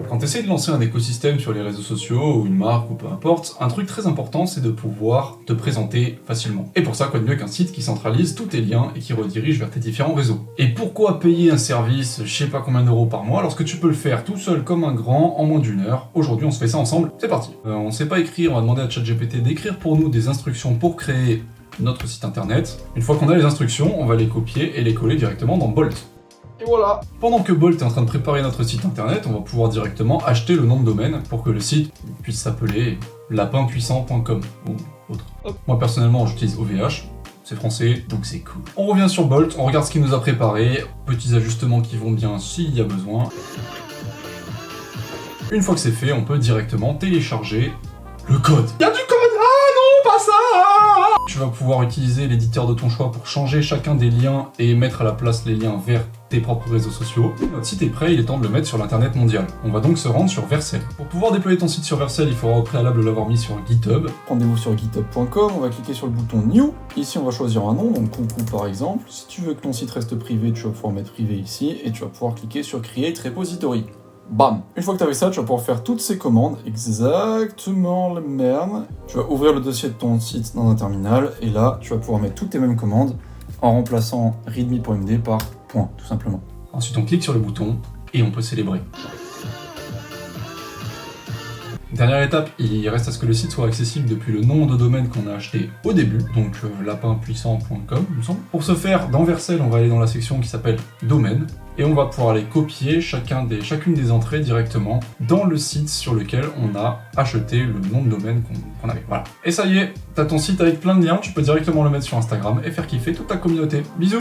Quand tu essaies de lancer un écosystème sur les réseaux sociaux, ou une marque, ou peu importe, un truc très important, c'est de pouvoir te présenter facilement. Et pour ça, quoi de mieux qu'un site qui centralise tous tes liens et qui redirige vers tes différents réseaux. Et pourquoi payer un service, je sais pas combien d'euros par mois, lorsque tu peux le faire tout seul comme un grand en moins d'1 heure? Aujourd'hui, on se fait ça ensemble, c'est parti. On sait pas écrire, on va demander à ChatGPT d'écrire pour nous des instructions pour créer notre site internet. Une fois qu'on a les instructions, on va les copier et les coller directement dans Bolt. Et voilà. Pendant que Bolt est en train de préparer notre site internet, on va pouvoir directement acheter le nom de domaine pour que le site puisse s'appeler lapinpuissant.com ou autre. Hop. Moi personnellement, j'utilise OVH. C'est français, donc c'est cool. On revient sur Bolt, on regarde ce qu'il nous a préparé, petits ajustements qui vont bien s'il y a besoin. Une fois que c'est fait, on peut directement télécharger le code. Il y a du code! Ah non, pas ça! Tu vas pouvoir utiliser l'éditeur de ton choix pour changer chacun des liens et mettre à la place les liens vers tes propres réseaux sociaux. Notre site est prêt, il est temps de le mettre sur l'internet mondial. On va donc se rendre sur Vercel. Pour pouvoir déployer ton site sur Vercel, il faudra au préalable l'avoir mis sur GitHub. Rendez-vous sur github.com, on va cliquer sur le bouton New. Ici, on va choisir un nom, donc coucou par exemple. Si tu veux que ton site reste privé, tu vas pouvoir mettre privé ici et tu vas pouvoir cliquer sur Create Repository. Bam! Une fois que tu as fait ça, tu vas pouvoir faire toutes ces commandes exactement les mêmes. Tu vas ouvrir le dossier de ton site dans un terminal et là, tu vas pouvoir mettre toutes tes mêmes commandes en remplaçant readme.md par point, tout simplement. Ensuite, on clique sur le bouton et on peut célébrer. Dernière étape, il reste à ce que le site soit accessible depuis le nom de domaine qu'on a acheté au début, donc lapinpuissant.com, il me semble. Pour ce faire, dans Vercel, on va aller dans la section qui s'appelle Domaine, et on va pouvoir aller copier chacune des entrées directement dans le site sur lequel on a acheté le nom de domaine qu'on avait. Voilà. Et ça y est, t'as ton site avec plein de liens, tu peux directement le mettre sur Instagram et faire kiffer toute ta communauté. Bisous!